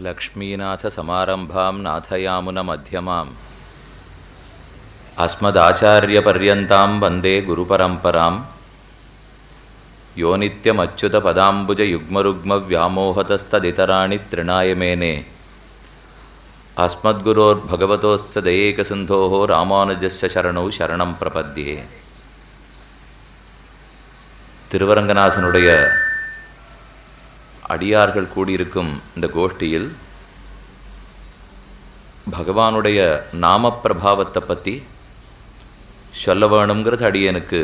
லக்ஷ்மீநாதசமாரம்பாம் நாதயாமுனமத்யமாம் அஸ்மதாச்சாரியபர்யந்தாம் வந்தே குருபரம்பராம் யோ நித்யமச்சுதபதாம்புஜயுக்மருக்மவ்யாமோஹதஸ்ததிதராணி த்ரிணாயமேனே அஸ்மத்குரோர்பகவதோஸ்ஸ தயேகசிந்தோஹோ ராமானுஜஸ்ய சரணௌ சரணம் பிரபத்யே. திருவரங்கநாதனுடைய அடியார்கள் கூடியிருக்கும் இந்த கோஷ்டியில் பகவானுடைய நாம பிரபாவத்தை பற்றி சொல்ல வேணுங்கிறது அடியனுக்கு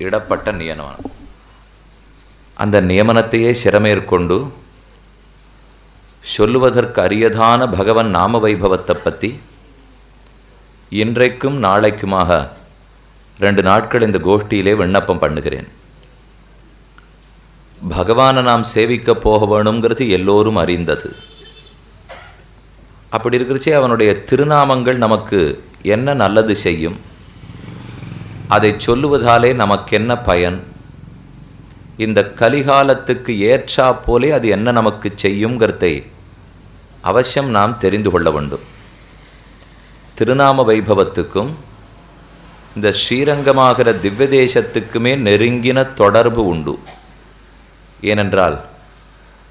இடப்பட்ட நியமனம். அந்த நியமனத்தையே சிரமேற்கொண்டு சொல்லுவதற்கு அரியதான பகவன் நாம வைபவத்தை பற்றி இன்றைக்கும் நாளைக்குமாக 2 நாட்கள் இந்த கோஷ்டியிலே விண்ணப்பம் பண்ணுகிறேன். பகவானை நாம் சேவிக்க போக வேணுங்கிறது எல்லோரும் அறிந்தது. அப்படி இருக்கிறச்சே அவனுடைய திருநாமங்கள் நமக்கு என்ன நல்லது செய்யும், அதை சொல்லுவதாலே நமக்கென்ன பயன், இந்த கலிகாலத்துக்கு ஏற்றா போலே அது என்ன நமக்கு செய்யுங்கிறதை அவசியம் நாம் தெரிந்து கொள்ள வேண்டும். திருநாம வைபவத்துக்கும் இந்த ஸ்ரீரங்கமாகிற திவ்ய தேசத்துக்குமே நெருங்கின தொடர்பு உண்டு. ஏனென்றால்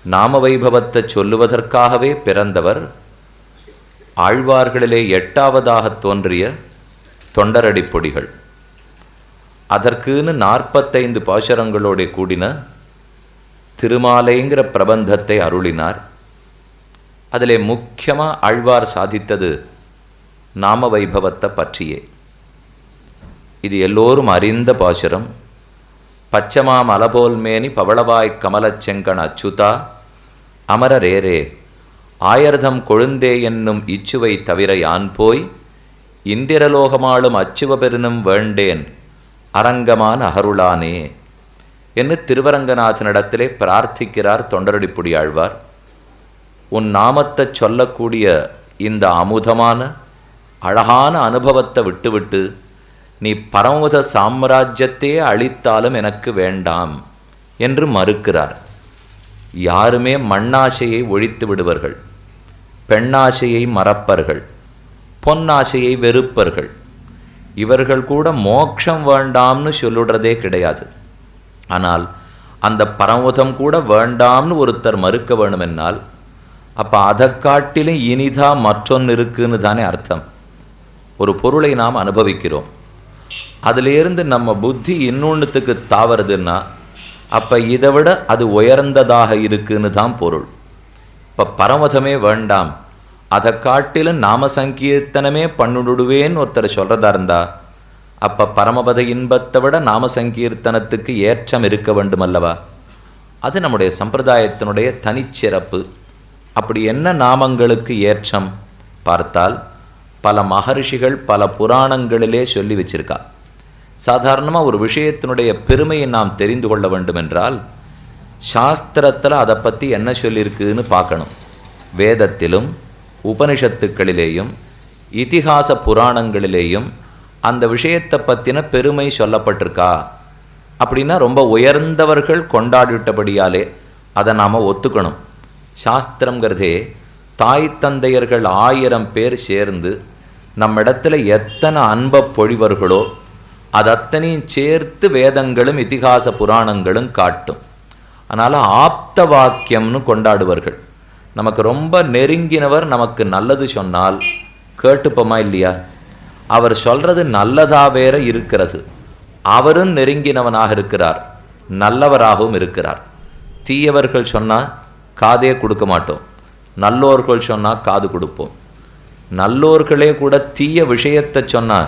நாம வைபவத்தை சொல்லுவதற்காகவே பிறந்தவர் ஆழ்வார்களிலே 8ஆவதாக தோன்றிய தொண்டரடிப்பொடிகள். அதற்குன்னு 45 பாசுரங்களோட கூடின திருமாலைங்கிற பிரபந்தத்தை அருளினார். அதிலே முக்கியமாக ஆழ்வார் சாதித்தது நாம வைபவத்தை பற்றியே. இது எல்லோரும் அறிந்த பாசுரம். பச்சமாம் அலபோல்மேனி பவளவாய் கமலச் செங்கண் அச்சுதா அமரரேரே ஆயர்தம் கொழுந்தே என்னும் இச்சுவை தவிர யான் போய் இந்திரலோகமாளும் அச்சுவபெருனும் வேண்டேன் அரங்கமான அகருளானே என்று திருவரங்கநாதனிடத்திலே பிரார்த்திக்கிறார் தொண்டரடிப்புடி ஆழ்வார். உன் நாமத்தை சொல்லக்கூடிய இந்த அமுதமான அழகான அனுபவத்தை விட்டுவிட்டு நீ பரமபத சாம்ராஜ்யத்தையே அளித்தாலும் எனக்கு வேண்டாம் என்று மறுக்கிறார். யாருமே மண்ணாசையை ஒழித்து விடுவர்கள், பெண்ணாசையை மறப்பர்கள், பொன்னாசையை வெறுப்பர்கள். இவர்கள் கூட மோட்சம் வேண்டாம்னு சொல்லுறதே கிடையாது. ஆனால் அந்த பரமபதம் கூட வேண்டாம்னு ஒருத்தர் மறுக்க வேணுமென்னால் அப்போ அதை காட்டிலும் இனிதா மற்றொன்று இருக்குன்னு தானே அர்த்தம். ஒரு பொருளை நாம் அனுபவிக்கிறோம், அதிலேருந்து நம்ம புத்தி இன்னொன்றுத்துக்கு தாவறதுன்னா அப்போ இதை விட அது உயர்ந்ததாக இருக்குன்னு தான் பொருள். இப்போ பரமதமே வேண்டாம், அதை காட்டிலும் நாம சங்கீர்த்தனமே பண்ணுடுவேன்னு ஒருத்தர் சொல்கிறதா இருந்தா அப்போ பரமபத இன்பத்தை விட நாம சங்கீர்த்தனத்துக்கு ஏற்றம் இருக்க வேண்டும் அல்லவா? அது நம்முடைய சம்பிரதாயத்தினுடைய தனிச்சிறப்பு. அப்படி என்ன நாமங்களுக்கு ஏற்றம் பார்த்தால் பல மகர்ஷிகள் பல புராணங்களிலே சொல்லி வச்சிருக்கா. சாதாரணமாக ஒரு விஷயத்தினுடைய பெருமையை நாம் தெரிந்து கொள்ள வேண்டும் என்றால் சாஸ்திரத்தில் அதை பற்றி என்ன சொல்லியிருக்குன்னு பார்க்கணும். வேதத்திலும் உபனிஷத்துக்களிலேயும் இதிகாச புராணங்களிலேயும் அந்த விஷயத்தை பற்றின பெருமை சொல்லப்பட்டிருக்கா. அப்படின்னா ரொம்ப உயர்ந்தவர்கள் கொண்டாடிட்டபடியாலே அதை நாம் ஒத்துக்கணும். சாஸ்திரங்கிறதே தாய் தந்தையர்கள் 1000 பேர் சேர்ந்து நம்மிடத்தில் எத்தனை அன்பை பொழிவர்களோ அது அத்தனையும் சேர்த்து வேதங்களும் இதிகாச புராணங்களும் காட்டும். அதனால் ஆப்த வாக்கியம்னு கொண்டாடுவார்கள். நமக்கு ரொம்ப நெருங்கினவர் நமக்கு நல்லது சொன்னால் கேட்டுப்போமா இல்லையா? அவர் சொல்கிறது நல்லதாக வேற இருக்கிறது. அவரும் நெருங்கினவனாக இருக்கிறார், நல்லவராகவும் இருக்கிறார். தீயவர்கள் சொன்னால் காதே கொடுக்க மாட்டோம், நல்லோர்கள் சொன்னால் காது கொடுப்போம். நல்லோர்களே கூட தீய விஷயத்தை சொன்னால்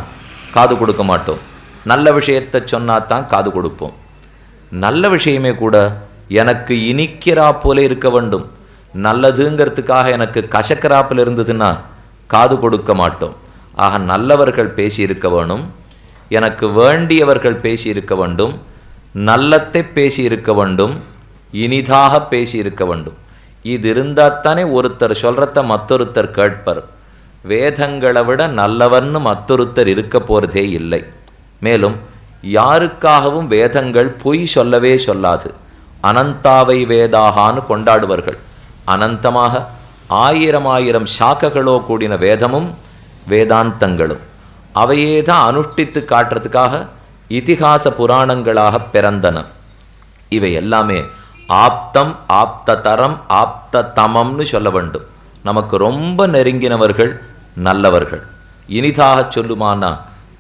காது கொடுக்க மாட்டோம், நல்ல விஷயத்தை சொன்னால் தான் காது கொடுப்போம். நல்ல விஷயமே கூட எனக்கு இனிக்கிறா போல இருக்க வேண்டும், நல்லதுங்கிறதுக்காக எனக்கு கசக்கராப்பில் இருந்ததுன்னா காது கொடுக்க மாட்டோம். ஆக நல்லவர்கள் பேசியிருக்க வேணும், எனக்கு வேண்டியவர்கள் பேசியிருக்க வேண்டும், நல்லத்தை பேசியிருக்க வேண்டும், இனிதாக பேசியிருக்க வேண்டும். இது இருந்தால் தானே ஒருத்தர் சொல்கிறத மற்றொருத்தர் கேட்பர். வேதங்களை விட நல்லவர்னு மற்றொருத்தர் இருக்க போகிறதே இல்லை. மேலும் யாருக்காகவும் வேதங்கள் பொய் சொல்லவே சொல்லாது. அனந்தாவை வேதாகான்னு கொண்டாடுவார்கள். அனந்தமாக ஆயிரம் சாக்கைகளோ கூடின வேதமும் வேதாந்தங்களும் அவையே தான் அனுஷ்டித்து காட்டுறதுக்காக இதிகாச புராணங்களாக பிறந்தன. இவை எல்லாமே ஆப்தம், ஆப்ததரம், ஆப்ததமம்னு சொல்ல வேண்டும். நமக்கு ரொம்ப நெருங்கினவர்கள், நல்லவர்கள். இனிதாக சொல்லுமானா,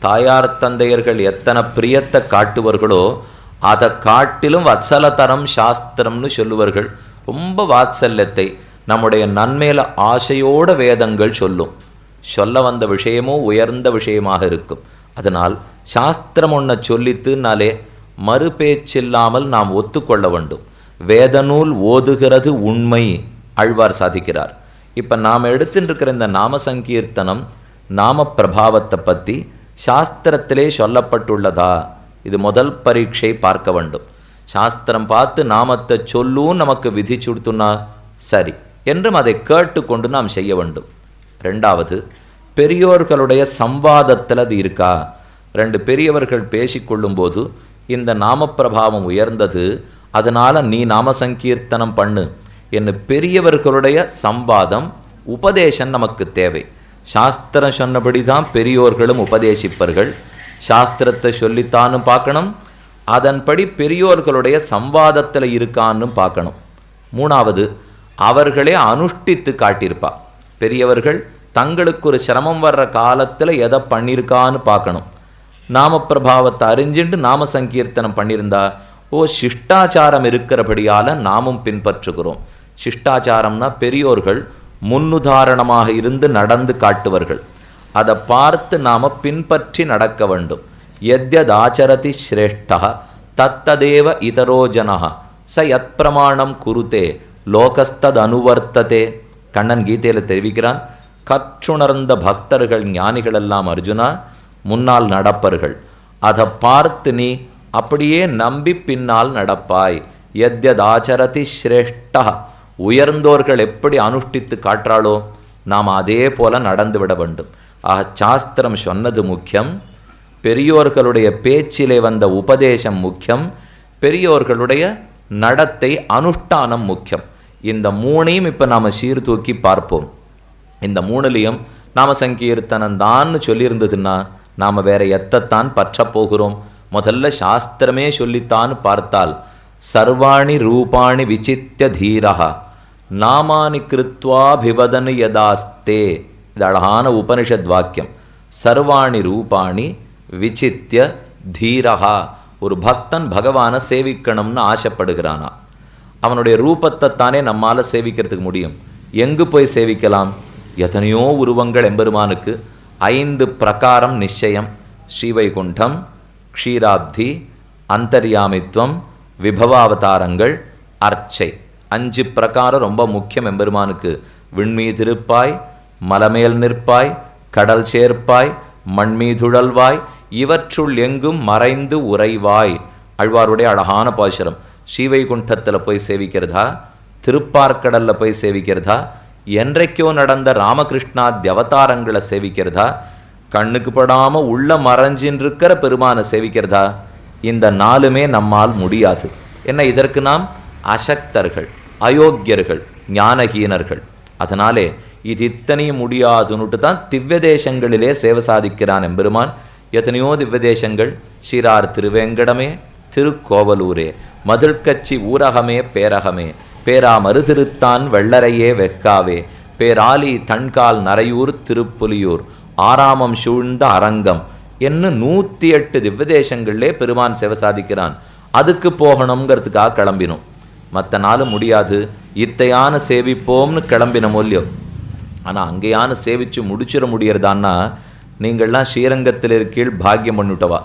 தாயார் தந்தையர்கள் எத்தனை பிரியத்தை காட்டுவர்களோ அதை காட்டிலும் வத்சலதரம் சாஸ்திரம்னு சொல்லுவார்கள். ரொம்ப வாத்சல்யத்தை நம்முடைய நன்மேல ஆசையோட வேதங்கள் சொல்லும். சொல்ல வந்த விஷயமோ உயர்ந்த விஷயமாக இருக்கும். அதனால் சாஸ்திரம் ஒன்றை சொல்லித்துனாலே மறுபேச்சில்லாமல் நாம் ஒத்துக்கொள்ள வேண்டும். வேதநூல் ஓதுகிறது உண்மை ஆழ்வார் சாதிக்கிறார். இப்போ நாம் எடுத்துட்டு இருக்கிற இந்த நாம சங்கீர்த்தனம், நாம பிரபாவத்தை பற்றி சாஸ்திரத்திலே சொல்லப்பட்டுள்ளதா? இது முதல் பரீட்சை பார்க்க வேண்டும். சாஸ்திரம் பார்த்து நாமத்தை சொல்லும் நமக்கு விதி சுடுத்துனா சரி என்றும் அதை கேட்டுக்கொண்டு நாம் செய்ய வேண்டும். ரெண்டாவது, பெரியோர்களுடைய சம்வாதத்தில் அது இருக்கா? ரெண்டு பெரியவர்கள் பேசிக்கொள்ளும்போது இந்த நாமப்பிரபாவம் உயர்ந்தது, அதனால் நீ நாம சங்கீர்த்தனம் பண்ணு என்று பெரியவர்களுடைய சம்வாதம், உபதேசம் நமக்கு தேவை. சாஸ்திரம் சொன்னபடி தான் பெரியோர்களும் உபதேசிப்பர்கள். சாஸ்திரத்தை சொல்லித்தானும் பார்க்கணும், அதன்படி பெரியோர்களுடைய சம்வாதத்தில் இருக்கான்னு பார்க்கணும். மூணாவது, அவர்களே அனுஷ்டித்து காட்டியிருப்பா. பெரியவர்கள் தங்களுக்கு ஒரு சிரமம் வர்ற காலத்தில் எதை பண்ணியிருக்கான்னு பார்க்கணும். நாம பிரபாவத்தை அறிஞ்சிட்டு நாம சங்கீர்த்தனம் பண்ணியிருந்தா, ஓ சிஷ்டாச்சாரம் இருக்கிறபடியால் நாமும் பின்பற்றுகிறோம். சிஷ்டாச்சாரம்னா பெரியோர்கள் முன்னுதாரணமாக இருந்து நடந்து காட்டுவர்கள். அதை பார்த்து நாம் பின்பற்றி நடக்க வேண்டும். யத்யதாச்சரதி ஸ்ரேஷ்டா தத்ததேவ இதரோ ஜனஹ ச யத் பிரமாணம் குருதே லோகஸ்தத் அனுவர்த்ததே. கண்ணன் கீதையில் தெரிவிக்கிறான், கற்றுணர்ந்த பக்தர்கள் ஞானிகள் எல்லாம் அர்ஜுனா முன்னால் நடப்பர்கள். அதை பார்த்து நீ அப்படியே நம்பி பின்னால் நடப்பாய். யத்யதாச்சரதி ஸ்ரேஷ்டா, உயர்ந்தோர்கள் எப்படி அனுஷ்டித்து காட்டுறாளோ நாம் அதே போல நடந்து விட வேண்டும். ஆக சாஸ்திரம் சொன்னது முக்கியம், பெரியோர்களுடைய பேச்சிலே வந்த உபதேசம் முக்கியம், பெரியோர்களுடைய நடத்தை அனுஷ்டானம் முக்கியம். இந்த மூணையும் இப்போ நாம் சீர்தூக்கி பார்ப்போம். இந்த மூணுலேயும் நாம சங்கீர்த்தனந்தான்னு சொல்லியிருந்ததுன்னா நாம் வேற எத்தைத்தான் பற்றப்போகிறோம்? முதல்ல சாஸ்திரமே சொல்லித்தான் பார்த்தால், சர்வாணி ரூபாணி விசித்திய தீரஹா நாமானி கிருத்வாபிவதனு யதாஸ்தே. இது அழகான உபனிஷத் வாக்கியம். சர்வாணி ரூபாணி விசித்திய தீரஹா. ஒரு பக்தன் பகவானை சேவிக்கணும்னு ஆசைப்படுகிறானா, அவனுடைய ரூபத்தை தானே நம்மால் சேவிக்கிறதுக்கு முடியும். எங்கு போய் சேவிக்கலாம்? எத்தனையோ உருவங்கள் எம்பெருமானுக்கு. 5 பிரகாரம் நிச்சயம்: ஸ்ரீவைகுண்டம், க்ஷீராப்தி, அந்தர்யாமித்வம், விபவாவதாரங்கள், அர்ச்சை. 5 பிரகாரம் ரொம்ப முக்கியம் எம்பெருமானுக்கு. விண்மீதிருப்பாய், மலமேல் நிற்பாய், கடல் சேர்ப்பாய், மண்மீதுழல்வாய், இவற்றுள் எங்கும் மறைந்து உறைவாய். ஆழ்வாருடைய அழகான பாசுரம். ஸ்ரீவைகுண்டத்தில் போய் சேவிக்கிறதா, திருப்பார்க்கடலில் போய் சேவிக்கிறதா, என்றைக்கோ நடந்த ராமகிருஷ்ணாதி அவதாரங்களை சேவிக்கிறதா, கண்ணுக்கு படாமல் உள்ள மறைஞ்சின்றிருக்கிற பெருமானை சேவிக்கிறதா? இந்த 4மே நம்மால் முடியாது. என்ன, இதற்கு நாம் அசக்தர்கள், அயோக்கியர்கள், ஞானஹீனர்கள். அதனாலே இது இத்தனையும் முடியாதுன்னுட்டு தான் திவ்ய தேசங்களிலே சேவை சாதிக்கிறான் எம்பெருமான். எத்தனையோ திவ்ய தேசங்கள்: ஸ்ரீரார் திருவேங்கடமே, திருக்கோவலூரே, மதில்கட்சி ஊரகமே, பேரகமே, பேரா மறுதிருத்தான் வெள்ளரையே வெக்காவே, பேராலி தன்கால் நரையூர் திருப்புலியூர், ஆராமம் சூழ்ந்த அரங்கம் என்ன 108 திவ்ய தேசங்களிலே பெருமான் சேவை சாதிக்கிறான். அதுக்கு போகணுங்கிறதுக்காக கிளம்பினோம். மற்ற நாளும் முடியாது. இத்தையான சேவிப்போம்னு கிளம்பின மூல்யம். ஆனால் அங்கேயான சேவிச்சு முடிச்சிட முடியறதான்னா, நீங்கள்லாம் ஸ்ரீரங்கத்தில் இருக்கீழ் பாக்கியம் பண்ணிவிட்டவா.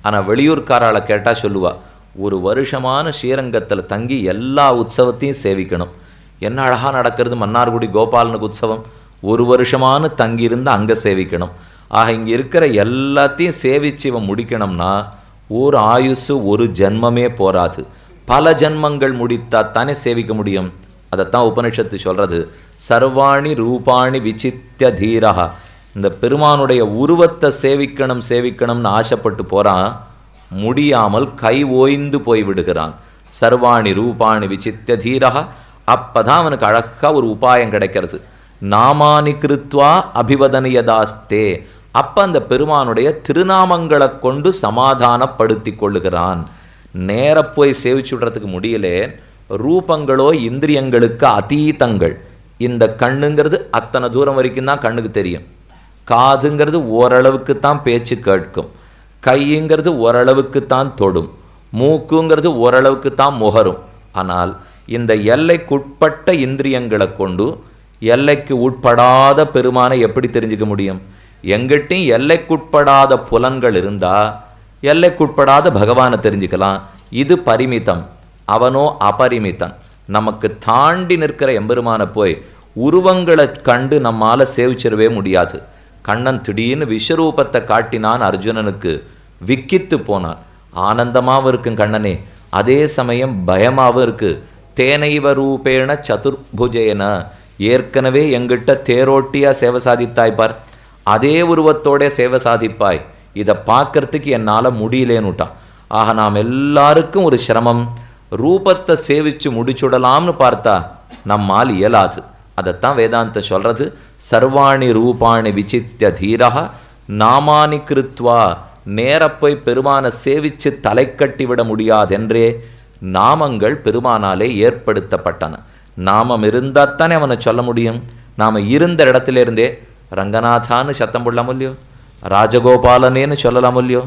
ஆனால் வெளியூர்காரால் கேட்டால் சொல்லுவா, ஒரு வருஷமான ஸ்ரீரங்கத்தில் தங்கி எல்லா உற்சவத்தையும் சேவிக்கணும். என்ன அழகாக நடக்கிறது மன்னார்குடி கோபாலனுக்கு உற்சவம். ஒரு வருஷமான தங்கியிருந்து அங்கே சேவிக்கணும். ஆக இங்கே இருக்கிற எல்லாத்தையும் சேவிச்சு இவன் முடிக்கணும்னா ஒரு ஆயுசு, ஒரு ஜென்மமே போராது. பல ஜென்மங்கள் முடித்தா தானே சேவிக்க முடியும். அதைத்தான் உபனிஷத்து சொல்கிறது. சர்வாணி ரூபாணி விசித்திய தீரஹா. இந்த பெருமானுடைய உருவத்தை சேவிக்கணும்னு ஆசைப்பட்டு போகிறான், முடியாமல் கை ஓய்ந்து போய் விடுகிறான். சர்வாணி ரூபாணி விசித்திய தீரஹா அப்பதான் அவனுக்கு அழகா ஒரு உபாயம் கிடைக்கிறது. நாமானி கிருத்வா அபிவதனியதாஸ்தே. அப்ப அந்த பெருமானுடைய திருநாமங்களை கொண்டு சமாதானப்படுத்தி கொள்ளுகிறான். நேர போய் சேவிச்சு விடுறதுக்கு முடியலே. ரூபங்களோ இந்திரியங்களுக்கு அதீதங்கள். இந்த கண்ணுங்கிறது அத்தனை தூரம் வரைக்கும் தான் கண்ணுக்கு தெரியும். காதுங்கிறது ஓரளவுக்கு தான் பேச்சு கேட்கும். கைங்கிறது ஓரளவுக்கு தான் தொடும். மூக்குங்கிறது ஓரளவுக்கு தான் முகரும். ஆனால் இந்த எல்லைக்குட்பட்ட இந்திரியங்களை கொண்டு எல்லைக்கு உட்படாத பெருமானை எப்படி தெரிஞ்சுக்க முடியும்? எங்கிட்டையும் எல்லைக்குட்படாத புலன்கள் இருந்தா எல்லைக்குட்படாத பகவானை தெரிஞ்சுக்கலாம். இது பரிமிதம், அவனோ அபரிமிதன். நமக்கு தாண்டி நிற்கிற எம்பெருமான போய் உருவங்களை கண்டு நம்மால சேவிச்சிடவே முடியாது. கண்ணன் திடீர்னு விஸ்வரூபத்தை காட்டினான், அர்ஜுனனுக்கு விக்கித்து போனான். ஆனந்தமாகவும் இருக்கும் கண்ணனே, அதே சமயம் பயமாகவும் இருக்கு. தேனைவ ரூபேண சதுர்புஜேன, ஏற்கனவே எங்கிட்ட தேரோட்டியா சேவை சாதித்தாய்ப்பார், அதே உருவத்தோட சேவை சாதிப்பாய், இதை பார்க்கறதுக்கு என்னால் முடியலேன்னுட்டான். ஆக நாம் எல்லாருக்கும் ஒரு சிரமம். ரூபத்தை சேவிச்சு முடிச்சுடலாம்னு பார்த்தா நம்மால் இயலாது. அதைத்தான் வேதாந்த சொல்றது, சர்வாணி ரூபாணி விசித்திய தீரா நாமானி கிருத்வா. நேர போய் பெருமானை சேவிச்சு தலை கட்டி விட முடியாதென்றே நாமங்கள் பெருமானாலே ஏற்படுத்தப்பட்டன. நாமம் இருந்தாத்தானே அவனை சொல்ல முடியும். நாம் இருந்த இடத்துல இருந்தே ரங்கநாதான்னு சத்தம் போடலாம் இல்லையோ, ராஜகோபாலனேன்னு சொல்லலாம் இல்லையோ,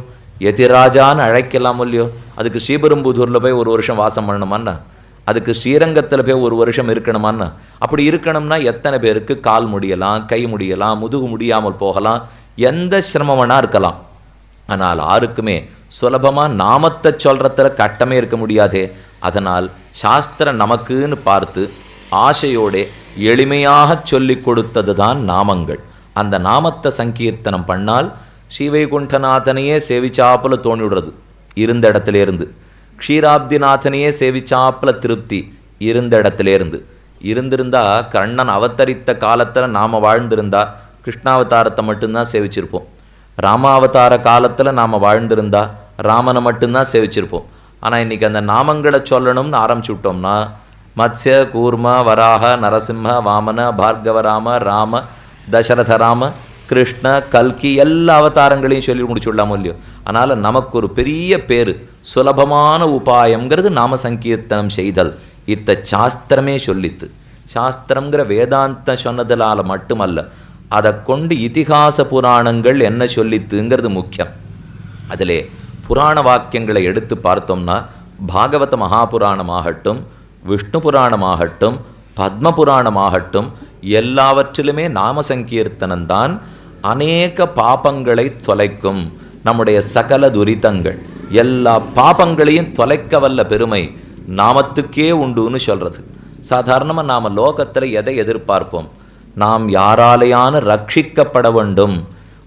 எதிராஜான்னு அழைக்கலாம் இல்லையோ. அதுக்கு ஸ்ரீபெரும்புதூரில் போய் ஒரு வருஷம் வாசம் பண்ணணுமான்னா, அதுக்கு ஸ்ரீரங்கத்தில் போய் ஒரு வருஷம் இருக்கணுமான்னா, அப்படி இருக்கணும்னா எத்தனை பேருக்கு கால் முடியலாம், கை முடியலாம், முதுகு முடியாமல் போகலாம், எந்த சிரமம்னா இருக்கலாம். ஆனால் யாருக்குமே சுலபமாக நாமத்தை சொல்கிறதுல கட்டமே இருக்க முடியாதே. அதனால் சாஸ்திரம் நமக்குன்னு பார்த்து ஆசையோட எளிமையாக சொல்லி கொடுத்தது தான் நாமங்கள். அந்த நாமத்தை சங்கீர்த்தனம் பண்ணால் ஸ்ரீவைகுண்டநாதனையே சேவிச்சாப்புல தோணிவிடுறது இருந்த இடத்துல இருந்து, க்ஷீராப்திநாதனையே சேவிச்சாப்புல திருப்தி இருந்த இடத்துல இருந்திருந்தா கண்ணன் அவதரித்த காலத்தில் நாம் வாழ்ந்திருந்தா கிருஷ்ணாவதாரத்தை மட்டும்தான் சேவிச்சிருப்போம். ராமாவதார காலத்தில் நாம் வாழ்ந்திருந்தா ராமனை மட்டும்தான் சேவிச்சிருப்போம். ஆனால் இன்றைக்கி அந்த நாமங்களை சொல்லணும்னு ஆரம்பிச்சு விட்டோம்னா மத்ஸ்ய, கூர்ம, வராக, நரசிம்ம, வாமன, பார்கவராம, ராம, தசரதராம, கிருஷ்ண, கல்கி எல்லா அவதாரங்களையும் சொல்லி முடிச்சுடலாமோ இல்லையோ. அதனால் நமக்கு ஒரு பெரிய பேர், சுலபமான உபாயங்கிறது நாம சங்கீர்த்தனம் செய்தல். இத்த சாஸ்திரமே சொல்லித்து. சாஸ்திரங்கிற வேதாந்தம் சொன்னதனால மட்டுமல்ல, அதை கொண்டு இதிகாச புராணங்கள் என்ன சொல்லித்துங்கிறது முக்கியம். அதிலே புராண வாக்கியங்களை எடுத்து பார்த்தோம்னா பாகவத மகாபுராணமாகட்டும், விஷ்ணு புராணமாகட்டும், பத்ம புராணமாகட்டும், எல்லாவற்றிலுமே நாம சங்கீர்த்தனம்தான் அநேக பாபங்களை தொலைக்கும். நம்முடைய சகல துரிதங்கள் எல்லா பாபங்களையும் தொலைக்க வல்ல பெருமை நாமத்துக்கே உண்டுன்னு சொல்றது. சாதாரணமாக நாம் லோகத்தில் எதை எதிர்பார்ப்போம்? நாம் யாராலையான ரட்சிக்கப்பட வேண்டும்.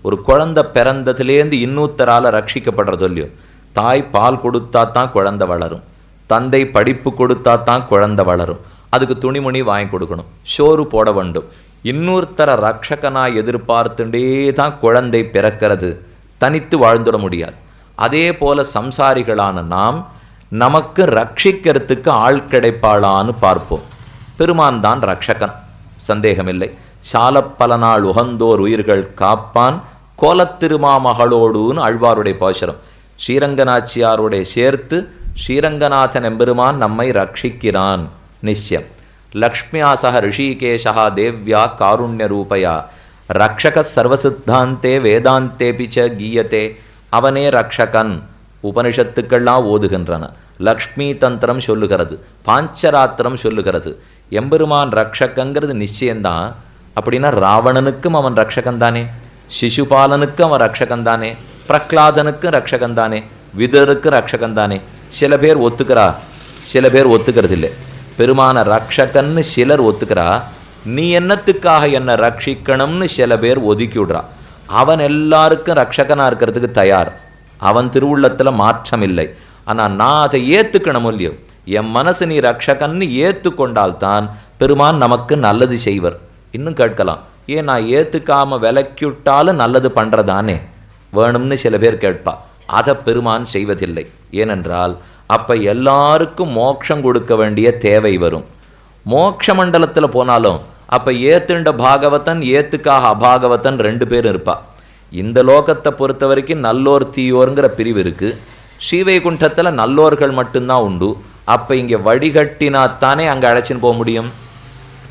ஒரு குழந்தை பிறந்ததுலேருந்து இன்னொருத்தரால் ரட்சிக்கப்படுறது இல்லையோ. தாய் பால் கொடுத்தா தான் குழந்தை வளரும், தந்தை படிப்பு கொடுத்தா தான் குழந்தை வளரும், அதுக்கு துணிமணி வாங்கி கொடுக்கணும், சோறு போட வேண்டும். இன்னொருத்தர ரட்சகனாய் எதிர்பார்த்துட்டே தான் குழந்தை பிறக்கிறது, தனித்து வாழ்ந்துட முடியாது. அதே போல சம்சாரிகளான நாம் நமக்கு ரட்சிக்கிறதுக்கு ஆள் கிடைப்பாளான்னு பார்ப்போம். பெருமான் தான் ரட்சகன், சந்தேகமில்லை. சால பல நாள் உகந்தோர் உயிர்கள் காப்பான் கோலத்திருமாமகளோடுன்னு ஆழ்வாருடைய பாசுரம். ஸ்ரீரங்கநாச்சியாருடைய சேர்த்து ஸ்ரீரங்கநாதன் எம்பெருமான் நம்மை ரட்சிக்கிறான் நிச்சயம். லக்ஷ்மியா சக ரிஷிகேஷா தேவ்யா காருண்ய ரூபயா ரக்ஷக சர்வசித்தாந்தே வேதாந்தேபிச்ச கீயத்தே. அவனே ரக்ஷகன். உபனிஷத்துக்கள்லாம் ஓதுகின்றன. லக்ஷ்மி தந்திரம் சொல்லுகிறது, பாஞ்சராத்திரம் சொல்லுகிறது. எம்பெருமான் ரக்ஷகங்கிறது நிச்சயம்தான். அப்படின்னா ராவணனுக்கும் அவன் ரக்ஷகந்தானே, சிசுபாலனுக்கும் அவன் ரக்ஷகந்தானே, பிரகலாதனுக்கும் ரக்ஷகந்தானே, விதருக்கு ரக்ஷகந்தானே. சில பேர் ஒத்துக்கிறா, சில பேர் ஒத்துக்கிறதில்லை. பெருமான ரக்ஷகன்னு சிலர் ஒத்துக்கிறா, நீ என்னத்துக்காக என்னை ரட்சிக்கணும்னு சில பேர் ஒதுக்கி விடுறா. அவன் எல்லாருக்கும் ரக்ஷகனாக இருக்கிறதுக்கு தயார், அவன் திருவுள்ளத்தில் மாற்றம் இல்லை. ஆனால் நான் அதை ஏற்றுக்கணும் இல்லையோ, என் மனசு நீ ரக்ஷகன்னு ஏற்றுக்கொண்டால்தான் பெருமான் நமக்கு நல்லது செய்வர். இன்னும் கேட்கலாம், ஏன் நான் ஏற்றுக்காமல் விலக்கிவிட்டாலும் நல்லது பண்ணுறதானே வேணும்னு சில பேர் கேட்பா. அதை பெருமான் செய்வதில்லை. ஏனென்றால் அப்போ எல்லாருக்கும் மோட்சம் கொடுக்க வேண்டிய தேவை வரும். மோட்ச மண்டலத்தில் போனாலும் அப்போ ஏத்துண்ட பாகவதன் ஏத்துக்காக அபாகவதன் 2 பேரும் இருப்பா. இந்த லோகத்தை பொறுத்த வரைக்கும் நல்லோர் தீயோருங்கிற பிரிவு இருக்குது. ஸ்ரீவைகுண்டத்தில் நல்லோர்கள் மட்டும்தான் உண்டு. அப்போ இங்கே வடிகட்டினாத்தானே அங்கே அழைச்சின்னு போக முடியும்.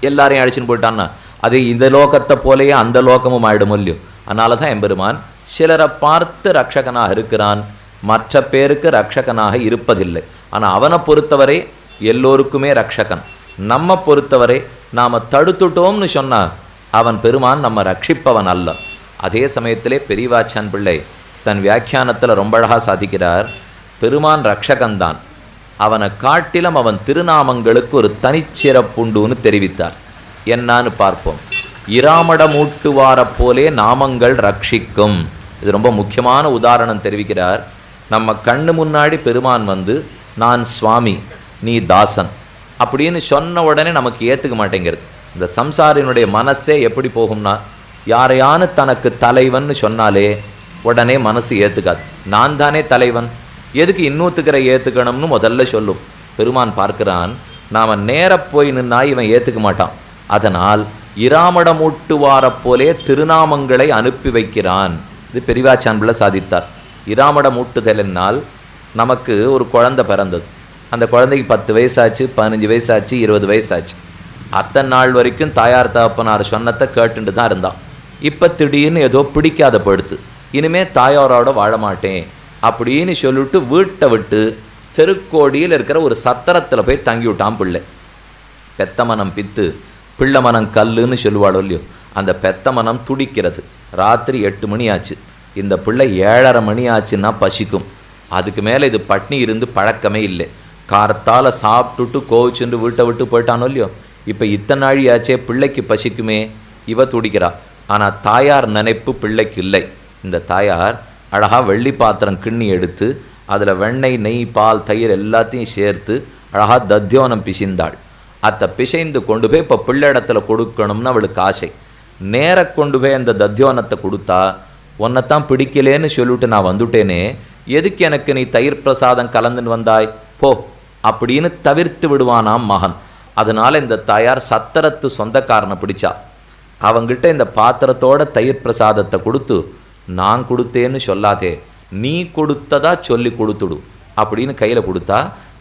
எல்லாரையும் அழைச்சின்னு போயிட்டான்னா அது இந்த லோகத்தை போலேயே அந்த லோகமும் ஆயிடும் இல்லையோ. அதனால தான் எம்பெருமான் சிலரை பார்த்து ரக்ஷகனாக இருக்கிறான், மற்ற பேருக்கு ரக்ஷகனாக இருப்பதில்லை. ஆனால் அவனை பொறுத்தவரை எல்லோருக்குமே ரக்ஷகன். நம்ம பொறுத்தவரை நாம் தடுத்துட்டோம்னு சொன்னால் அவன் பெருமான் நம்ம ரட்சிப்பவன் அல்ல. அதே சமயத்திலே பெரியவாச்சான் பிள்ளை தன் வியாக்கியானத்தில் ரொம்ப அழகாக சாதிக்கிறார். பெருமான் ரக்ஷகன்தான், அவனை காட்டிலும் அவன் திருநாமங்களுக்கு ஒரு தனிச்சிறப்புண்டுன்னு தெரிவித்தார். என்னான்னு பார்ப்போம். இராமடமூட்டுவார போலே நாமங்கள் ரட்சிக்கும். இது ரொம்ப முக்கியமான உதாரணம் தெரிவிக்கிறார். நம்ம கண்ணு முன்னாடி பெருமான் வந்து நான் சுவாமி நீ தாசன் அப்படின்னு சொன்ன உடனே நமக்கு ஏற்றுக்க மாட்டேங்கிறது. இந்த சம்சாரினுடைய மனசே எப்படி போகும்னா, யாரையானு தனக்கு தலைவன் சொன்னாலே உடனே மனசு ஏற்றுக்காது. நான் தானே தலைவன், எதுக்கு இன்னொத்துக்கிற ஏற்றுக்கணும்னு முதல்ல சொல்லும். பெருமான் பார்க்கிறான், நாம் நேர போய் நின்னா இவன் ஏற்றுக்க மாட்டான். அதனால் இராமடமூட்டுவார போலே திருநாமங்களை அனுப்பி வைக்கிறான். இது பெரியவாச்சான் பிள்ளை சாதித்தார். இராமடமூட்டுதல் என்னால் நமக்கு ஒரு குழந்தை பிறந்தது. அந்த குழந்தைக்கு 10 வயசாச்சு, 15 வயசாச்சு, 20 வயசாச்சு. அத்தனை நாள் வரைக்கும் தாயார் தகப்பனார் சொன்னத்தை கேட்டுட்டு தான் இருந்தான். இப்போ திடீர்னு ஏதோ பிடிக்காத படுத்து, இனிமே தாயாரோட வாழ மாட்டேன் அப்படின்னு சொல்லிட்டு வீட்டை விட்டு தெருக்கோடியில் இருக்கிற ஒரு சத்திரத்தில் போய் தங்கி விட்டான் பிள்ளை. பெத்த மனம் பித்து பிள்ளை மனம் கல்லுன்னு சொல்லுவாளோ இல்லையோ, அந்த பெத்த மனம் துடிக்கிறது. ராத்திரி 8 மணி ஆச்சு, இந்த பிள்ளை 7:30 மணி ஆச்சுன்னா பசிக்கும். அதுக்கு மேலே இது பட்னி இருந்து பழக்கமே இல்லை. காரத்தால் சாப்பிட்டுட்டு கோவிச்சுட்டு வீட்டை விட்டு போயிட்டானோ இல்லையோ, இப்போ இத்தனை நாழி ஆச்சே பிள்ளைக்கு பசிக்குமே, இவ துடிக்கிறா. ஆனால் தாயார் நினைப்பு பிள்ளைக்கு இல்லை. இந்த தாயார் அழகாக வெள்ளி பாத்திரம் கிண்ணி எடுத்து அதில் வெண்ணெய், நெய், பால், தயிர் எல்லாத்தையும் சேர்த்து அழகாக தத்தியோனம் பிசைந்தாள். அதை பிசைந்து கொண்டு போய் இப்போ பிள்ளை இடத்துல கொடுக்கணும்னு அவளுக்கு ஆசை. நேர கொண்டு போய் அந்த தத்தியோனத்தை கொடுத்தா, உன்னைத்தான் பிடிக்கலேன்னு சொல்லிவிட்டு நான் வந்துட்டேனே, எதுக்கு எனக்கு நீ தயிர் பிரசாதம் கலந்துன்னு வந்தாய் போ அப்படின்னு தவிர்த்து விடுவானாம் மகன். அதனால் இந்த தாயார் சத்திரத்து சொந்தக்காரனை பிடிச்சா. அவங்கிட்ட இந்த பாத்திரத்தோட தயிர் பிரசாதத்தை கொடுத்து, நான் கொடுத்தேன்னு சொல்லாதே, நீ கொடுத்ததா சொல்லி கொடுத்துடு அப்படின்னு கையில் கொடுத்தா,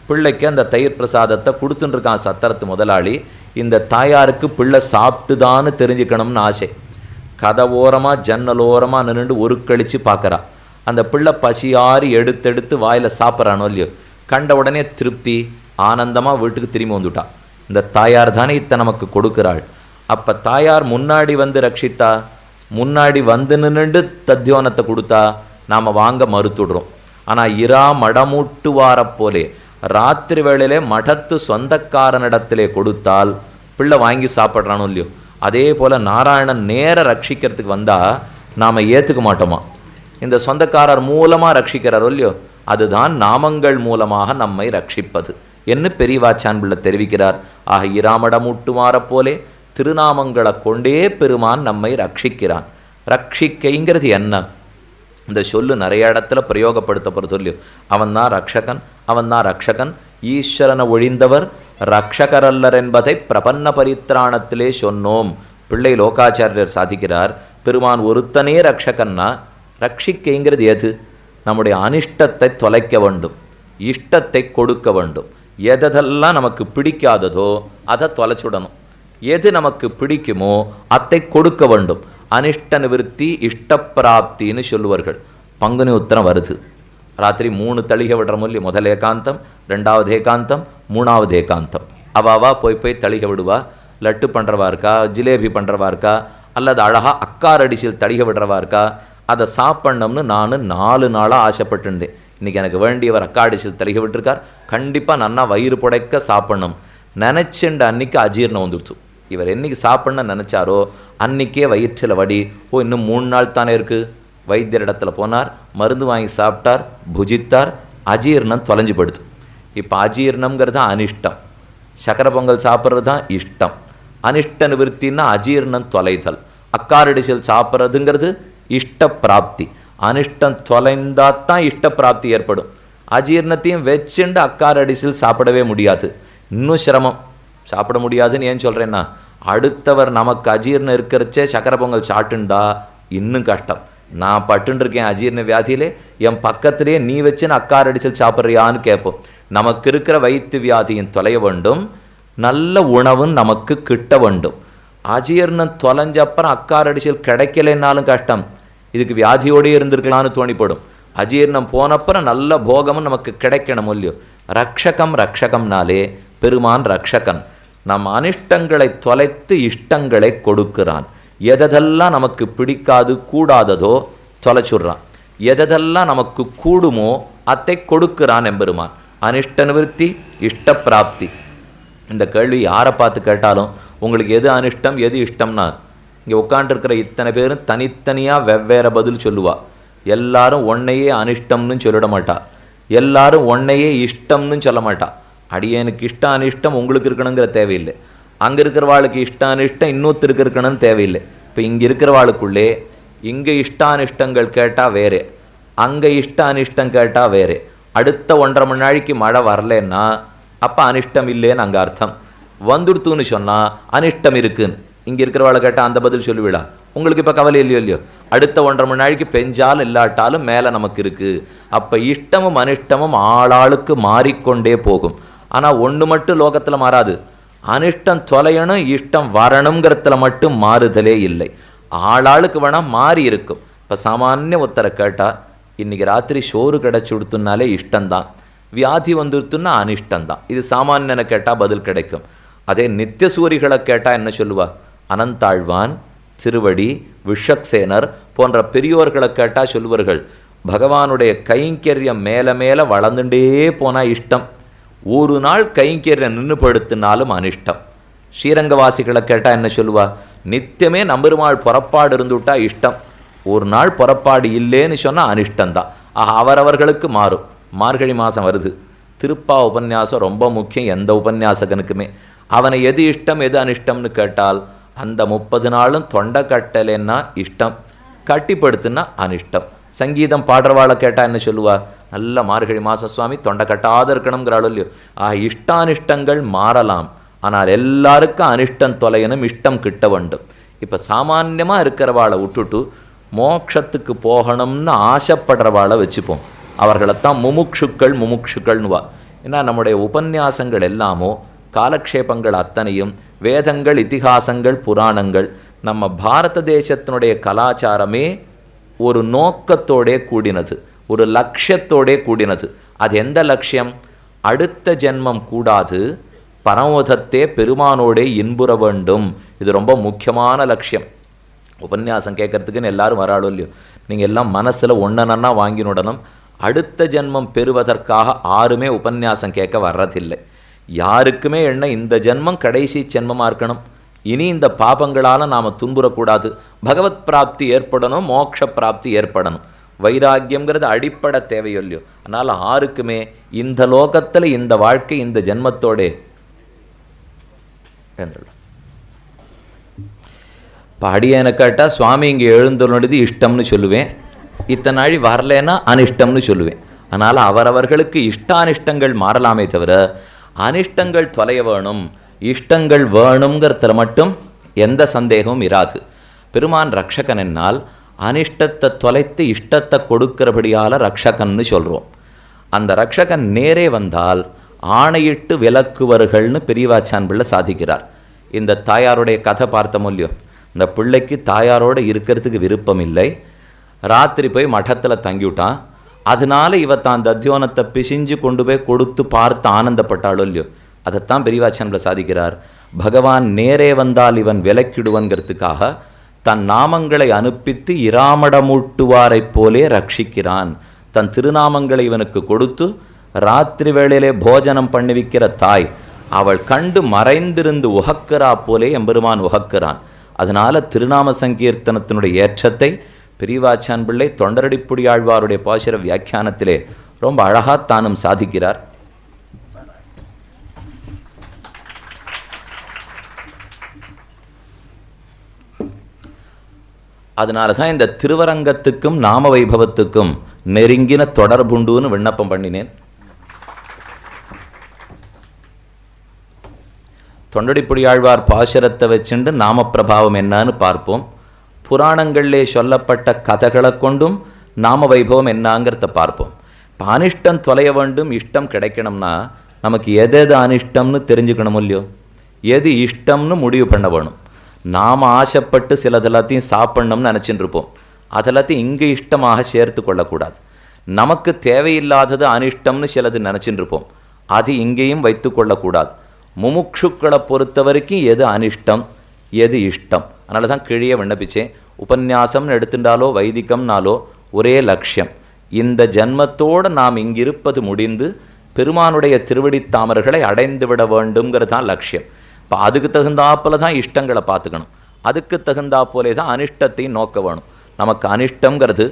பிள்ளைக்கு அந்த தயிர் பிரசாதத்தை கொடுத்துட்டு இருக்கான் சத்திரத்து முதலாளி. இந்த தாயாருக்கு பிள்ளை சாப்பிட்டுதான்னு தெரிஞ்சுக்கணும்னு ஆசை. கதவோரமாக ஜன்னலோரமாக நின்றுண்டு ஒரு கழித்து பார்க்குறா. அந்த பிள்ளை பசியாரி எடுத்தெடுத்து வாயில் சாப்பிட்றானோ இல்லையோ, கண்ட உடனே திருப்தி ஆனந்தமாக வீட்டுக்கு திரும்பி வந்துட்டா. இந்த தாயார் தானே இத்தை நமக்கு கொடுக்குறாள். அப்போ தாயார் முன்னாடி வந்து ரட்சித்தா, முன்னாடி வந்து நின்றுண்டு தத்தியோனத்தை கொடுத்தா நாம் வாங்க மறுத்துடுறோம். ஆனால் மடமூட்டு வார போலே ராத்திரி வேளையிலே மடத்து சொந்தக்காரனிடத்திலே கொடுத்தால் பிள்ளை வாங்கி சாப்பிட்றானோ இல்லையோ, அதே போல் நாராயணன் நேர ரட்சிக்கிறதுக்கு வந்தால் நாம் ஏற்றுக்க மாட்டோமா. இந்த சொந்தக்காரர் மூலமாக ரட்சிக்கிறாரோ இல்லையோ, அதுதான் நாமங்கள் மூலமாக நம்மை ரட்சிப்பது என்று பெரியவாச்சான் பிள்ளை தெரிவிக்கிறார். ஆக இராமடமூட்டுமாற போலே திருநாமங்களை கொண்டே பெருமான் நம்மை ரட்சிக்கிறான். ரட்சிக்கைங்கிறது என்ன? இந்த சொல்லு நிறைய இடத்துல பிரயோகப்படுத்தப்படுற சொல்லி, அவன் தான் ரக்ஷகன், அவன் தான் ரக்ஷகன், ஈஸ்வரனை ஒழிந்தவர் ரக்ஷகரல்லர் என்பதை பிரபன்ன பரித்ராணத்திலே சொன்னோம். பிள்ளை லோகாச்சாரியர் சாதிக்கிறார், பெருமான் ஒருத்தனே ரக்ஷகன்னா ரட்சிக்கைங்கிறது எது? நம்முடைய அனிஷ்டத்தை தொலைக்க வேண்டும், இஷ்டத்தை கொடுக்க வேண்டும். எதெல்லாம் நமக்கு பிடிக்காததோ அதை தொலைச்சுடணும், எது நமக்கு பிடிக்குமோ அதை கொடுக்க வேண்டும். அனிஷ்ட நிவர்த்தி இஷ்டப்பிராப்தின்னு சொல்லுவார்கள். பங்குனி உத்திரம் வருது, ராத்திரி 3 தளிகை விடுற மொழி, முதல் ஏகாந்தம், 2வது ஏகாந்தம், 3வது ஏகாந்தம். அவாவா போய் தளிகை விடுவா. லட்டு பண்ணுறவா இருக்கா, ஜிலேபி பண்ணுறவா இருக்கா, அல்லது அழகாக அக்காரடிசில் தளிகை விடுறவா இருக்கா. அதை சாப்பிட்ணும்னு நான் 4 நாளாக ஆசைப்பட்டுருந்தேன். இன்றைக்கி எனக்கு வேண்டியவர் அக்காடிசில் தளிகை விட்டுருக்கார், கண்டிப்பாக நன்னா வயிறு புடைக்க சாப்பிட்ணும் நினச்சிண்டு அன்றைக்கி அஜீர்ணம் வந்துடுச்சு. இவர் என்றைக்கு சாப்பிட்ணுன்னு நினச்சாரோ அன்றைக்கே வயிற்றில் வடி. இன்னும் 3 நாள் தானே இருக்குது. வைத்தியர் இடத்துல போனார், மருந்து வாங்கி சாப்பிட்டார், புஜித்தார், அஜீர்ணம் தொலைஞ்சு படுது. இப்போ அஜீர்ணம்ங்கிறது தான் அனிஷ்டம், சக்கரை பொங்கல் சாப்பிட்றது தான் இஷ்டம். அனிஷ்ட நிவர்த்தின்னா அஜீர்ணம் தொலைதல், அக்காரடிசில் சாப்பிட்றதுங்கிறது இஷ்ட பிராப்தி. அனிஷ்டம் தொலைந்தாத்தான் இஷ்ட பிராப்தி ஏற்படும். அஜீர்ணத்தையும் வச்சுண்டு அக்காரடிசில் சாப்பிடவே முடியாது, இன்னும் சிரமம். சாப்பிட முடியாதுன்னு ஏன் சொல்கிறேன்னா, அடுத்தவர் நமக்கு அஜீர்ணம் இருக்கிறச்சே சக்கரை பொங்கல் சாப்பிட்டுண்டா இன்னும் கஷ்டம். நான் பட்டுருக்கேன் அஜீர்ண வியாதியிலே, என் பக்கத்திலேயே நீ வச்சுன்னு அக்கார் அடிச்சல் சாப்பிட்றியான்னு கேட்போம். நமக்கு இருக்கிற வயிற்று வியாதியும் தொலைய வேண்டும், நல்ல உணவும் நமக்கு கிட்ட வேண்டும். அஜீர்ணம் தொலைஞ்சப்பறம் அக்கார் அடிச்சல் கிடைக்கலைன்னாலும் கஷ்டம், இதுக்கு வியாதியோடய இருந்திருக்கலான்னு தோணிப்படும். அஜீர்ணம் போனப்புறம் நல்ல போகமும் நமக்கு கிடைக்கணும் இல்லையோ. ரக்ஷகம்னாலே பெருமான் ரக்ஷகன். நம் அனிஷ்டங்களை தொலைத்து இஷ்டங்களை கொடுக்கிறான். எதெல்லாம் நமக்கு பிடிக்காது கூடாததோ தொலைச்சுடுறான், எதெல்லாம் நமக்கு கூடுமோ அதை கொடுக்கிறான் எம்பெருமான். அனிஷ்ட நிவர்த்தி, இஷ்ட பிராப்தி. இந்த கேள்வி யாரை பார்த்து கேட்டாலும் உங்களுக்கு எது அனிஷ்டம் எது இஷ்டம்னா, இங்கே உட்காண்டிருக்கிற இத்தனை பேரும் தனித்தனியாக வெவ்வேறு பதில் சொல்லுவா. எல்லாரும் ஒன்னையே அனிஷ்டம்னு சொல்லிட மாட்டா, எல்லாரும் ஒன்னையே இஷ்டம்னு சொல்ல மாட்டா. அடியனுக்கு இஷ்டம் அனிஷ்டம் உங்களுக்கு இருக்கணுங்கிற தேவையில்லை, அங்கே இருக்கிறவாளுக்கு இஷ்டம் அனிஷ்டம் இன்னொருத்தருக்கு இருக்கணும்னு தேவையில்லை. இப்போ இங்கே இருக்கிறவாளுக்குள்ளே இங்கே இஷ்டானிஷ்டங்கள் கேட்டால் வேறு, அங்கே இஷ்ட அனிஷ்டம் கேட்டால் வேறு. அடுத்த 1.5 மணி நாளைக்கு மழை வரலன்னா அப்போ அனிஷ்டம் இல்லைன்னு அங்கே அர்த்தம். வந்துடுத்துன்னு சொன்னால் அனிஷ்டம் இருக்குன்னு இங்கே இருக்கிறவாளை கேட்டால் அந்த பதில் சொல்லுவிடா. உங்களுக்கு இப்போ கவலை இல்லையோ, அடுத்த 1.5 மணி நாளைக்கு பெஞ்சாலும் இல்லாட்டாலும் மேலே நமக்கு இருக்குது. அப்போ இஷ்டமும் அனிஷ்டமும் ஆளாளுக்கு மாறிக்கொண்டே போகும். ஆனால் ஒன்று மட்டும் லோகத்தில் மாறாது, அனிஷ்டம் தொலையணும் இஷ்டம் வரணுங்கிறதுல மட்டும் மாறுதலே இல்லை. ஆளாளுக்கு வேணால் மாறி இருக்கும். இப்போ சாமானிய ஒருத்தரை கேட்டால் இன்றைக்கி ராத்திரி சோறு கிடச்சி கொடுத்துனாலே இஷ்டம்தான், வியாதி வந்துடுத்துன்னா அனிஷ்டம்தான். இது சாமானியனை கேட்டால் பதில் கிடைக்கும். அதே நித்தியசூரிகளை கேட்டால் என்ன சொல்லுவா? அனந்தாழ்வான், திருவடி, விஷக்சேனர் போன்ற பெரியோர்களை கேட்டால் சொல்லுவார்கள், பகவானுடைய கைங்கரியம் மேலே மேலே வளர்ந்துட்டே போனால் இஷ்டம், ஒரு நாள் கைங்கரியம் நின்றுபடுத்தினாலும் அனிஷ்டம். ஸ்ரீரங்கவாசிகளை கேட்டால் என்ன சொல்லுவா? நித்தியமே நம்பெருமாள் புறப்பாடு இருந்துவிட்டா இஷ்டம், ஒரு நாள் புறப்பாடு இல்லைன்னு சொன்னால் அனிஷ்டம்தான். அவரவர்களுக்கு மாறும். மார்கழி மாதம் வருது, திருப்பா உபன்யாசம் ரொம்ப முக்கியம் எந்த உபன்யாசகனுக்குமே. அவனை எது இஷ்டம் எது அனிஷ்டம்னு கேட்டால் அந்த 30 நாளும் தொண்டை கட்டலைன்னா இஷ்டம், கட்டிப்படுத்துனா அனிஷ்டம். சங்கீதம் பாடுறவாளை கேட்டால் என்ன சொல்லுவா? நல்ல மார்கழி மாச சுவாமி தொண்டை கட்டாத இருக்கணுங்கிறாளோ இல்லையோ. இஷ்டானிஷ்டங்கள் மாறலாம், ஆனால் எல்லாருக்கும் அனிஷ்டம் தொலையணும், இஷ்டம் கிட்ட வேண்டும். இப்போ சாமான்யமாக இருக்கிறவாளை விட்டுட்டு மோட்சத்துக்கு போகணும்னு ஆசைப்படுறவாளை வச்சுப்போம். அவர்களைத்தான் முமுட்சுக்கள்னுவா. ஏன்னா நம்முடைய உபன்யாசங்கள் எல்லாமோ காலக்ஷேபங்கள் அத்தனையும் வேதங்கள், இதிகாசங்கள், புராணங்கள். நம்ம பாரத தேசத்தினுடைய கலாச்சாரமே ஒரு நோக்கத்தோடே கூடினது, ஒரு லட்சியத்தோடே கூடினது. அது எந்த லட்சியம்? அடுத்த ஜென்மம் கூடாது, பரமோதத்தே பெருமானோடே இன்புற வேண்டும். இது ரொம்ப முக்கியமான லட்சியம். உபன்யாசம் கேட்கறதுக்குன்னு எல்லாரும் வராளோ இல்லையோ, நீங்கள் எல்லாம் மனசில் ஒன்றனா வாங்கினுடனும். அடுத்த ஜென்மம் பெறுவதற்காக யாருமே உபன்யாசம் கேட்க வர்றதில்லை. யாருக்குமே என்ன இந்த ஜென்மம் கடைசி ஜென்மமாக இருக்கணும், இனி இந்த பாபங்களால் நாம் துன்புறக்கூடாது, பகவத் பிராப்தி ஏற்படணும், மோட்ச பிராப்தி ஏற்படணும். வைராக்கியங்கிறது அடிப்படை தேவையொல்லையோ. அதனால் யாருக்குமே இந்த லோகத்தில் இந்த வாழ்க்கை இந்த ஜென்மத்தோடே இப்போ அடியனை கேட்டால் சுவாமி இங்கே எழுந்துள்ளது இஷ்டம்னு சொல்லுவேன், இத்தனை நாள் வரலன்னா அனிஷ்டம்னு சொல்லுவேன். அதனால் அவரவர்களுக்கு இஷ்டானிஷ்டங்கள் மாறலாமே தவிர அனிஷ்டங்கள் தொலைய வேணும், இஷ்டங்கள் வேணுங்கிறதுல மட்டும் எந்த சந்தேகமும் இராது. பெருமான் ரக்ஷகன் என்னால் அனிஷ்டத்தை தொலைத்து இஷ்டத்தை கொடுக்கிறபடியால் ரக்ஷகன்னு சொல்கிறோம். அந்த ரக்ஷகன் நேரே வந்தால் ஆணையிட்டு விலக்குவர்கள்னு பெரியவாச்சான் பிள்ளை சாதிக்கிறார். இந்த தாயாருடைய கதை பார்த்தோம் இல்லையோ, இந்த பிள்ளைக்கு தாயாரோடு இருக்கிறதுக்கு விருப்பம் இல்லை, ராத்திரி போய் மഠத்தில் தங்கிவிட்டான். அதனால தான் தத்தியோனத்தை பிசிஞ்சு கொண்டு போய் கொடுத்து பார்த்து ஆனந்தப்பட்டாளோ இல்லையோ. அதைத்தான் பெரியவாச்சன்ல சாதிக்கிறார். பகவான் நேரே வந்தால் இவன் விலக்கிடுவன்கிறதுக்காக தன் நாமங்களை அனுப்பித்து இராமடமூட்டுவாரை போலே ரட்சிக்கிறான். தன் திருநாமங்களை இவனுக்கு கொடுத்து ராத்திரி வேளையிலே போஜனம் பண்ணிவிக்கிற தாய் அவள் கண்டு மறைந்திருந்து உகக்கிறா போலே எம்பெருமான் உகக்கிறான். அதனால திருநாம சங்கீர்த்தனத்தினுடைய ஏற்றத்தை பெரியவாச்சான் பிள்ளை தொண்டரடிப்புடி ஆழ்வாருடைய பாசுர வியாக்கியானத்திலே ரொம்ப அழகாத்தானும் சாதிக்கிறார். அதனால தான் இந்த திருவரங்கத்துக்கும் நாம வைபவத்துக்கும் நெருங்கின தொடர்புண்டுன்னு விண்ணப்பம் பண்ணினேன். தொண்டடிப்புடியாழ்வார் பாசுரத்தை வச்சுண்டு நாமப்பிரபாவம் என்னன்னு பார்ப்போம். புராணங்களிலே சொல்லப்பட்ட கதைகளை கொண்டும் நாம வைபவம் என்னங்கிறத பார்ப்போம். இப்போ அனிஷ்டம் தொலைய வேண்டும், இஷ்டம் கிடைக்கணும்னா நமக்கு எது அனிஷ்டம்னு தெரிஞ்சுக்கணும் இல்லையோ, எது இஷ்டம்னு முடிவு பண்ண வேணும். நாம் ஆசைப்பட்டு சிலது எல்லாத்தையும் சாப்பிட்ணும்னு நினச்சிட்டு இருப்போம். அதெல்லாத்தையும் இங்கே இஷ்டமாக சேர்த்து கொள்ளக்கூடாது. நமக்கு தேவையில்லாதது அனிஷ்டம்னு சிலது நினச்சிட்டு இருப்போம். அது இங்கேயும் வைத்து கொள்ளக்கூடாது. முமுட்சுக்களை பொறுத்த வரைக்கும் எது அனிஷ்டம் எது இஷ்டம். அதனால தான் கீழே விண்ணப்பிச்சேன். உபன்யாசம்னு எடுத்துட்டாலோ வைதிகம்னாலோ ஒரே லட்சியம், இந்த ஜன்மத்தோடு நாம் இங்கிருப்பது முடிந்து பெருமானுடைய திருவடி தாமர்களை அடைந்து விட வேண்டும்ங்கிறது தான் லட்சியம். இப்போ அதுக்கு தகுந்தாப்பில் தான் இஷ்டங்களை பார்த்துக்கணும். அதுக்கு தகுந்தாப்போலே தான் அனிஷ்டத்தையும் நோக்க வேணும். நமக்கு அனிஷ்டங்கிறது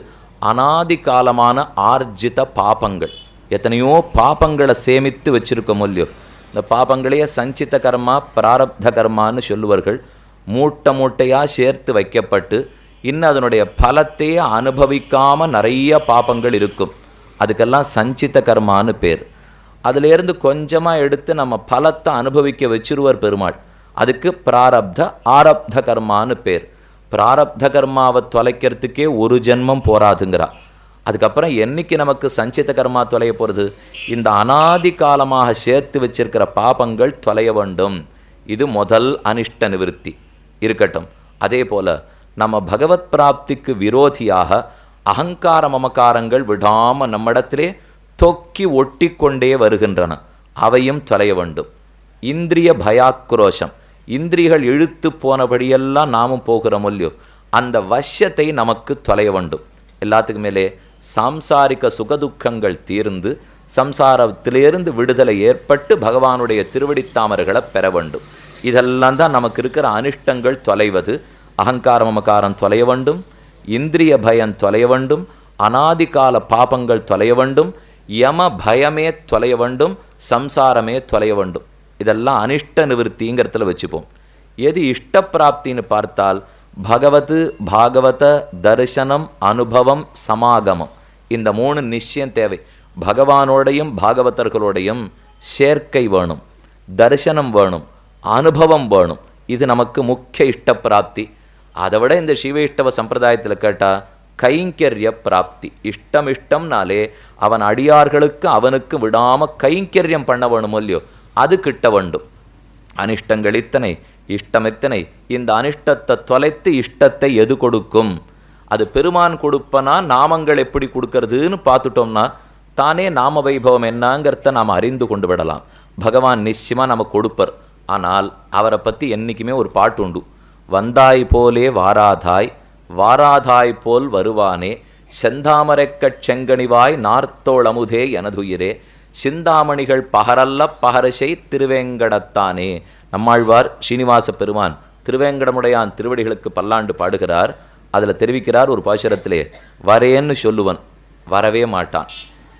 அனாதி காலமான ஆர்ஜித பாபங்கள். எத்தனையோ பாபங்களை சேமித்து வச்சிருக்க இல்லையோ, இந்த பாபங்களையே சஞ்சித கர்மா பிராரப்த கர்மான்னு சொல்லுவார்கள். மூட்டை மூட்டையாக சேர்த்து வைக்கப்பட்டு இன்னும் அதனுடைய பலத்தையே அனுபவிக்காமல் நிறைய பாபங்கள் இருக்கும். அதுக்கெல்லாம் சஞ்சித கர்மான்னு பேர். அதிலேருந்து கொஞ்சமாக எடுத்து நம்ம பலத்தை அனுபவிக்க வச்சிருவர் பெருமாள். அதுக்கு பிராரப்த ஆரப்த கர்மான்னு பேர். பிராரப்த கர்மாவை தொலைக்கிறதுக்கே ஒரு ஜென்மம் போராதுங்கிறா. அதுக்கப்புறம் என்னைக்கு நமக்கு சஞ்சித கர்மா தொலைய போகிறது? இந்த அனாதி காலமாக சேர்த்து வச்சிருக்கிற பாபங்கள் தொலைய வேண்டும். இது முதல் அனிஷ்ட நிவிருத்தி இருக்கட்டும். அதே போல் நம்ம பகவத் பிராப்திக்கு விரோதியாக அகங்கார மமகாரங்கள் விடாமல் நம்மிடத்திலே தொக்கி ஒட்டி கொண்டே வருகின்றன. அவையும் தொலைய வேண்டும். இந்திரிய பயாக்ரோஷம், இந்திரிகள் இழுத்து போனபடியெல்லாம் நாமும் போகிறோம் இல்லையோ, அந்த வஷ்யத்தை நமக்கு தொலைய வேண்டும். எல்லாத்துக்கு மேலே சாம்சாரிக சுகதுக்கங்கள் தீர்ந்து சம்சாரத்திலிருந்து விடுதலை ஏற்பட்டு பகவானுடைய திருவடித்தாமர்களை பெற வேண்டும். இதெல்லாம் தான் நமக்கு இருக்கிற அனிஷ்டங்கள் தொலைவது. அகங்கார மமகாரம் தொலைய வேண்டும், இந்திரிய பயம் தொலைய வேண்டும், அனாதிகால பாபங்கள் தொலைய வேண்டும், யம பயமே தொலைய வேண்டும், சம்சாரமே தொலைய வேண்டும். இதெல்லாம் அனிஷ்ட நிவர்த்திங்கிறதுல வச்சுப்போம். எது இஷ்ட பிராப்தின்னு பார்த்தால் பகவத் பாகவத தரிசனம் அனுபவம் சமாகமம், இந்த மூணு நிச்சயம் தேவை. பகவானோடையும் பாகவதர்களோடையும் சேர்க்கை வேணும், தரிசனம் வேணும், அனுபவம் வேணும். இது நமக்கு முக்கிய இஷ்ட பிராப்தி. அதை விட இந்த சிவ சம்பிரதாயத்தில் கேட்டால் கைங்கரிய பிராப்தி. இஷ்டம்னாலே அவன் அடியார்களுக்கு அவனுக்கு விடாமல் கைங்கரியம் பண்ண வேணும் இல்லையோ, அது கிட்ட வேண்டும். அனிஷ்டங்கள் இத்தனை, இஷ்டம் எத்தனை. இந்த அனிஷ்டத்தை தொலைத்து இஷ்டத்தை எது கொடுக்கும்? அது பெருமான் கொடுப்பனா நாமங்கள் எப்படி கொடுக்கறதுன்னு பார்த்துட்டோம்னா தானே நாம வைபவம் என்னங்கிறத நாம் அறிந்து கொண்டு விடலாம். பகவான் நிச்சயமாக நம்ம கொடுப்பர். ஆனால் அவரை பற்றி என்றைக்குமே ஒரு பாட்டு உண்டு. வந்தாய் போலே வாராதாய், வாராதாய் போல் வருவானே, செந்தாமரைக்கட் செங்கனிவாய் நார்த்தோள் அமுதே எனதுயிரே, சிந்தாமணிகள் பகரல்ல பகரசை திருவேங்கடத்தானே. நம்மாழ்வார் ஸ்ரீனிவாச பெருமான் திருவேங்கடமுடையான் திருவடிகளுக்கு பல்லாண்டு பாடுகிறார். அதில் தெரிவிக்கிறார் ஒரு பாசுரத்திலே, வரேன்னு சொல்லுவன், வரவே மாட்டான்.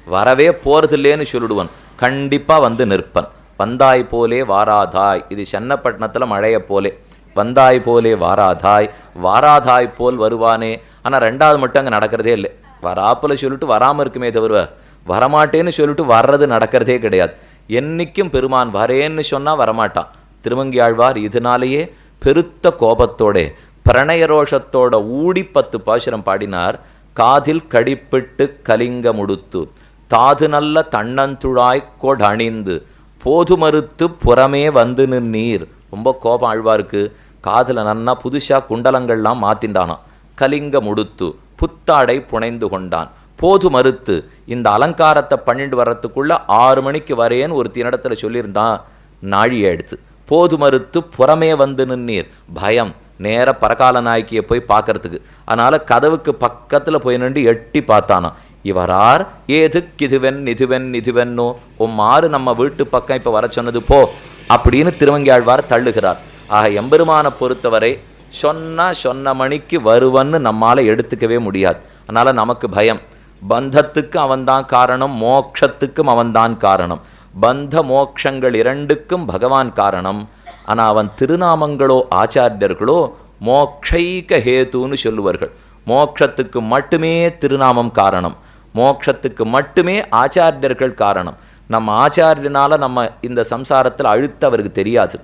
வரவே போறதில்லேன்னு சொல்லிடுவன், கண்டிப்பாக வந்து நிற்பன். வந்தாய் போலே வாராதாய், இது சென்னப்பட்டினத்தில் மழையை போலே. வந்தாய் போலே வாராதாய், வாராதாய் போல் வருவானே. ஆனால் ரெண்டாவது மட்டும் அங்கே நடக்கிறதே இல்லை. வராப்பில் சொல்லிட்டு வராமல் இருக்குமே தவிர வரமாட்டேன்னு சொல்லிட்டு வர்றது நடக்கிறதே கிடையாது. என்னைக்கும் பெருமான் வரேன்னு சொன்னால் வரமாட்டான். திருமங்கியாழ்வார் இதனாலேயே பெருத்த கோபத்தோட பிரணயரோஷத்தோட ஊடி 10 பாசுரம் பாடினார். காதில் கடிப்பிட்டு கலிங்க முடுத்து தாது நல்ல தன்னந்துழாய் கொடணிந்து போது மறுத்து புறமே வந்து நின்னீர். ரொம்ப கோபம் ஆழ்வாருக்கு. காதில் நன்னா புதுசாக குண்டலங்கள்லாம் மாற்றிண்டானான். கலிங்க முடுத்து புத்தாடை புனைந்து கொண்டான். போது மறுத்து இந்த அலங்காரத்தை பண்ணிட்டு வர்றதுக்குள்ள 6 மணிக்கு வரேன்னு ஒரு தினடத்தில் சொல்லியிருந்தான். நாழி எடுத்து போது மறுத்து புறமே வந்து நின்னீர். பயம், நேர பரகால நாயக்கியை போய் பார்க்கறதுக்கு. அதனால கதவுக்கு பக்கத்தில் போய் நின்று எட்டி பார்த்தானா. இவரார் ஏதுக்கு இதுவென்னோ உம்மாறு நம்ம வீட்டு பக்கம் இப்போ வர சொன்னது போ அப்படின்னு திருவங்கியாழ்வார் தள்ளுகிறார். ஆக எம்பெருமானை பொறுத்தவரை சொன்ன மணிக்கு வருவன்னு நம்மால் எடுத்துக்கவே முடியாது. அதனால் நமக்கு பயம். பந்தத்துக்கு அவன்தான் காரணம், மோட்சத்துக்கும் அவன்தான் காரணம். பந்த மோட்சங்கள் இரண்டுக்கும் பகவான் காரணம். ஆனால் அவன் திருநாமங்களோ ஆச்சாரியர்களோ மோக்ஷைக ஹேதுன்னு சொல்லுவார்கள். மோட்சத்துக்கு மட்டுமே திருநாமம் காரணம், மோட்சத்துக்கு மட்டுமே ஆச்சாரியர்கள் காரணம். நம்ம ஆச்சாரியனால நம்ம இந்த சம்சாரத்தில் அழுத்த அவருக்கு தெரியாது.